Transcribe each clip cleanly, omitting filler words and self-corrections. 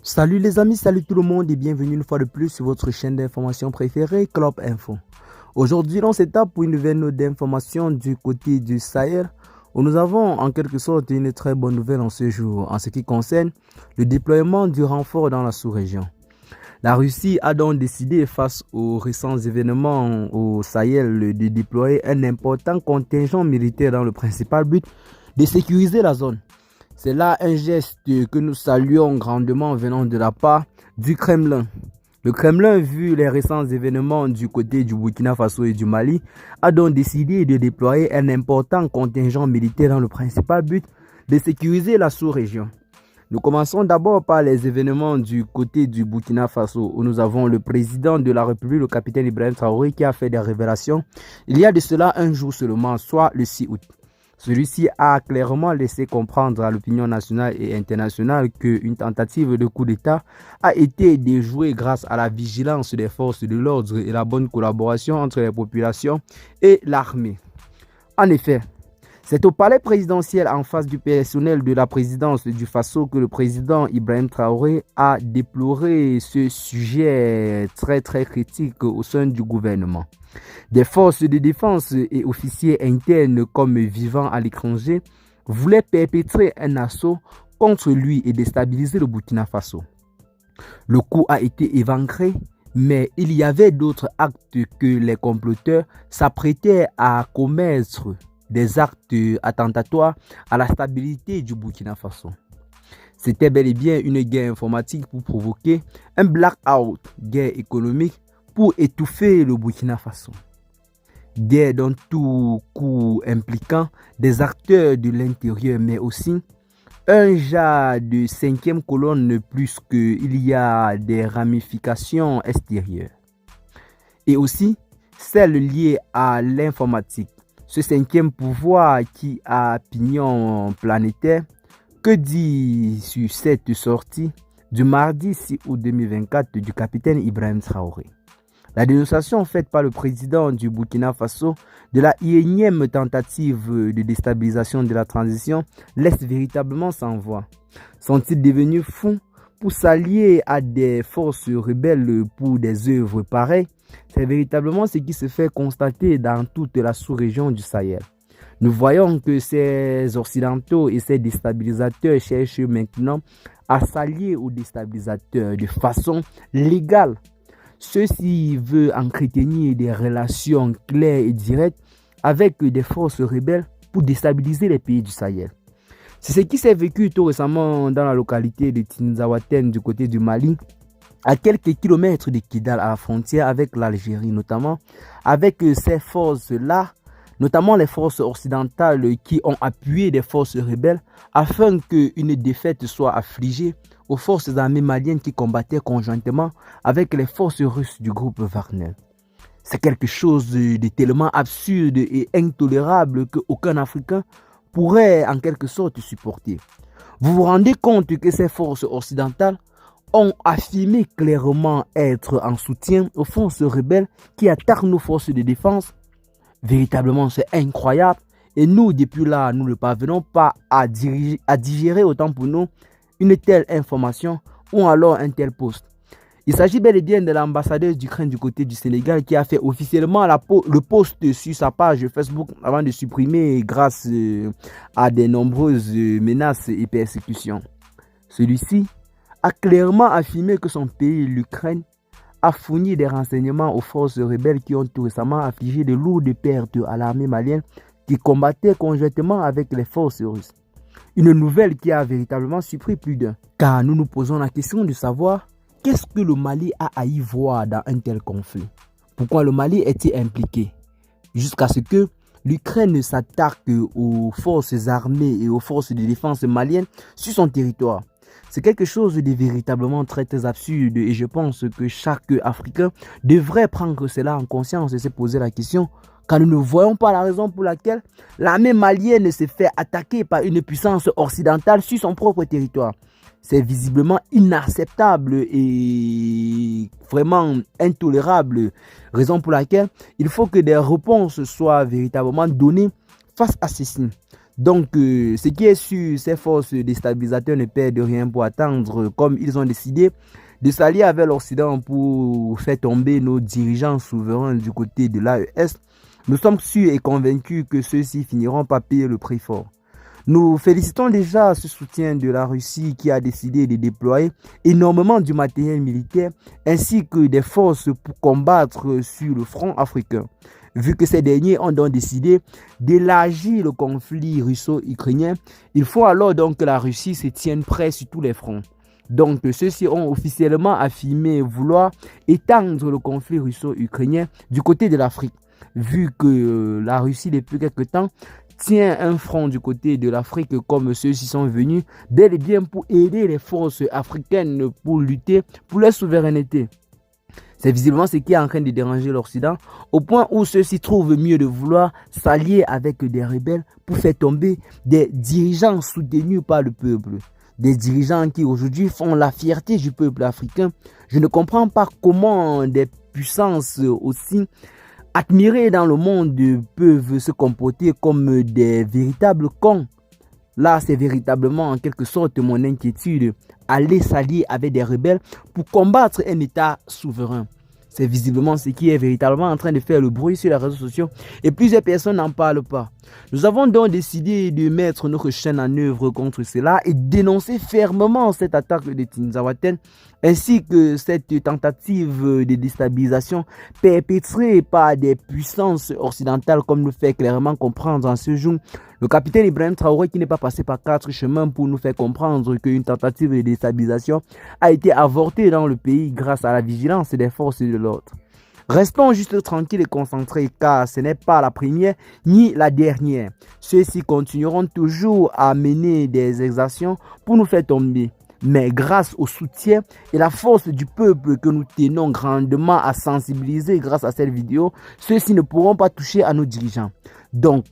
Salut les amis, salut tout le monde et bienvenue une fois de plus sur votre chaîne d'information préférée, Club Info. Aujourd'hui, on s'étape pour une nouvelle note d'information du côté du Sahel, où nous avons en quelque sorte une très bonne nouvelle en ce jour, en ce qui concerne le déploiement du renfort dans la sous-région. La Russie a donc décidé, face aux récents événements au Sahel, de déployer un important contingent militaire dans le principal but de sécuriser la zone. C'est là un geste que nous saluons grandement venant de la part du Kremlin. Le Kremlin, vu les récents événements du côté du Burkina Faso et du Mali, a donc décidé de déployer un important contingent militaire dans le principal but de sécuriser la sous-région. Nous commençons d'abord par les événements du côté du Burkina Faso, où nous avons le président de la République, le capitaine Ibrahim Traoré, qui a fait des révélations il y a de cela un jour seulement, soit le 6 août. Celui-ci a clairement laissé comprendre à l'opinion nationale et internationale qu'une tentative de coup d'État a été déjouée grâce à la vigilance des forces de l'ordre et la bonne collaboration entre les populations et l'armée. En effet, c'est au palais présidentiel en face du personnel de la présidence du Faso que le président Ibrahim Traoré a déploré ce sujet très critique au sein du gouvernement. Des forces de défense et officiers internes comme vivant à l'étranger voulaient perpétrer un assaut contre lui et déstabiliser le Burkina Faso. Le coup a été éventré, mais il y avait d'autres actes que les comploteurs s'apprêtaient à commettre, des actes attentatoires à la stabilité du Burkina Faso. C'était bel et bien une guerre informatique pour provoquer un blackout, guerre économique pour étouffer le Burkina Faso. Guerre dans tout coup impliquant des acteurs de l'intérieur, mais aussi un genre de cinquième colonne plus qu'il y a des ramifications extérieures. Et aussi celle liée à l'informatique. Ce cinquième pouvoir qui a pignon planétaire, que dit sur cette sortie du mardi 6 août 2024 du capitaine Ibrahim Traoré? La dénonciation faite par le président du Burkina Faso de la énième tentative de déstabilisation de la transition laisse véritablement sans voix. Sont-ils devenus fous pour s'allier à des forces rebelles pour des œuvres pareilles? C'est véritablement ce qui se fait constater dans toute la sous-région du Sahel. Nous voyons que ces occidentaux et ces déstabilisateurs cherchent maintenant à s'allier aux déstabilisateurs de façon légale. Ceux-ci veulent entretenir des relations claires et directes avec des forces rebelles pour déstabiliser les pays du Sahel. C'est ce qui s'est vécu tout récemment dans la localité de Tinzaouaten du côté du Mali, à quelques kilomètres de Kidal, à la frontière avec l'Algérie, notamment avec ces forces-là, notamment les forces occidentales qui ont appuyé des forces rebelles afin qu'une défaite soit affligée aux forces armées maliennes qui combattaient conjointement avec les forces russes du groupe Wagner. C'est quelque chose de tellement absurde et intolérable qu'aucun Africain pourrait en quelque sorte supporter. Vous vous rendez compte que ces forces occidentales ont affirmé clairement être en soutien aux forces rebelles qui attaquent nos forces de défense? Véritablement, c'est incroyable. Et nous, depuis là, nous ne parvenons pas à digérer autant pour nous une telle information ou alors un tel post. Il s'agit bel et bien de l'ambassadeur d'Ukraine du côté du Sénégal qui a fait officiellement le post sur sa page Facebook avant de supprimer grâce à de nombreuses menaces et persécutions. Celui-ci a clairement affirmé que son pays, l'Ukraine, a fourni des renseignements aux forces rebelles qui ont tout récemment affligé de lourdes pertes à l'armée malienne qui combattait conjointement avec les forces russes. Une nouvelle qui a véritablement surpris plus d'un. Car nous nous posons la question de savoir qu'est-ce que le Mali a à y voir dans un tel conflit. Pourquoi le Mali est-il impliqué? Jusqu'à ce que l'Ukraine s'attaque aux forces armées et aux forces de défense maliennes sur son territoire. C'est quelque chose de véritablement très absurde et je pense que chaque Africain devrait prendre cela en conscience et se poser la question car nous ne voyons pas la raison pour laquelle l'armée malienne se fait attaquer par une puissance occidentale sur son propre territoire. C'est visiblement inacceptable et vraiment intolérable, raison pour laquelle il faut que des réponses soient véritablement données face à ceci. Donc, ce qui est sûr, ces forces déstabilisateurs ne perdent rien pour attendre, comme ils ont décidé de s'allier avec l'Occident pour faire tomber nos dirigeants souverains du côté de l'AES. Nous sommes sûrs et convaincus que ceux-ci finiront par payer le prix fort. Nous félicitons déjà ce soutien de la Russie qui a décidé de déployer énormément du matériel militaire ainsi que des forces pour combattre sur le front africain. Vu que ces derniers ont donc décidé d'élargir le conflit russo-ukrainien, il faut alors donc que la Russie se tienne prête sur tous les fronts. Donc ceux-ci ont officiellement affirmé vouloir étendre le conflit russo-ukrainien du côté de l'Afrique. Vu que la Russie depuis quelque temps tient un front du côté de l'Afrique comme ceux-ci sont venus bel et bien pour aider les forces africaines pour lutter pour leur souveraineté. C'est visiblement ce qui est en train de déranger l'Occident, au point où ceux-ci trouvent mieux de vouloir s'allier avec des rebelles pour faire tomber des dirigeants soutenus par le peuple. Des dirigeants qui aujourd'hui font la fierté du peuple africain. Je ne comprends pas comment des puissances aussi admirés dans le monde peuvent se comporter comme des véritables cons. Là, c'est véritablement en quelque sorte mon inquiétude. Aller s'allier avec des rebelles pour combattre un État souverain. C'est visiblement ce qui est véritablement en train de faire le bruit sur les réseaux sociaux et plusieurs personnes n'en parlent pas. Nous avons donc décidé de mettre notre chaîne en œuvre contre cela et dénoncer fermement cette attaque de Tinzawaten ainsi que cette tentative de déstabilisation perpétrée par des puissances occidentales comme nous fait clairement comprendre en ce jour le capitaine Ibrahim Traoré qui n'est pas passé par 4 chemins pour nous faire comprendre qu'une tentative de déstabilisation a été avortée dans le pays grâce à la vigilance des forces de l'ordre. Restons juste tranquilles et concentrés car ce n'est pas la première ni la dernière. Ceux-ci continueront toujours à mener des exactions pour nous faire tomber. Mais grâce au soutien et la force du peuple que nous tenons grandement à sensibiliser grâce à cette vidéo, ceux-ci ne pourront pas toucher à nos dirigeants. Donc,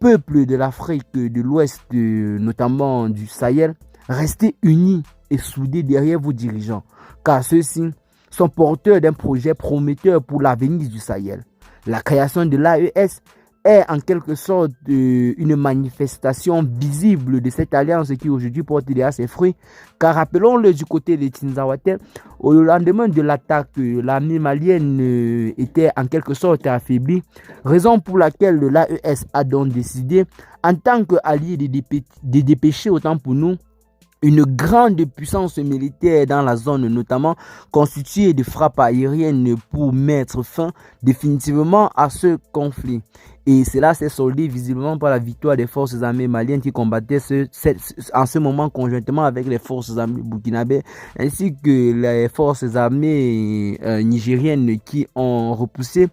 peuple de l'Afrique de l'Ouest, notamment du Sahel, restez unis et soudés derrière vos dirigeants, car ceux-ci sont porteurs d'un projet prometteur pour l'avenir du Sahel. La création de l'AES est en quelque sorte une manifestation visible de cette alliance qui aujourd'hui porte déjà ses fruits. Car rappelons-le du côté de Tinzawaten, au lendemain de l'attaque, l'armée malienne était en quelque sorte affaiblie, raison pour laquelle l'AES a donc décidé, en tant qu'allié de dépêcher autant pour nous, une grande puissance militaire dans la zone, notamment constituée de frappes aériennes pour mettre fin définitivement à ce conflit. Et cela s'est soldé visiblement par la victoire des forces armées maliennes qui combattaient en ce moment conjointement avec les forces armées burkinabées ainsi que les forces armées nigériennes qui ont repoussé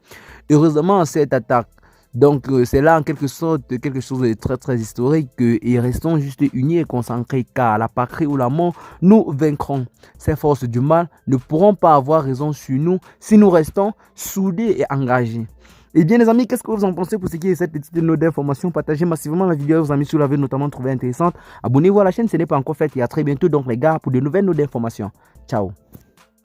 heureusement cette attaque. Donc c'est là en quelque sorte quelque chose de très très historique et restons juste unis et concentrés car la patrie ou la mort, nous vaincrons. Ces forces du mal ne pourront pas avoir raison sur nous si nous restons soudés et engagés. Et bien les amis, qu'est-ce que vous en pensez pour ce qui est cette petite note d'information? Partagez massivement la vidéo à vos amis si vous l'avez notamment trouvé intéressante. Abonnez-vous à la chaîne si ce n'est pas encore fait et à très bientôt donc les gars pour de nouvelles notes d'information. Ciao.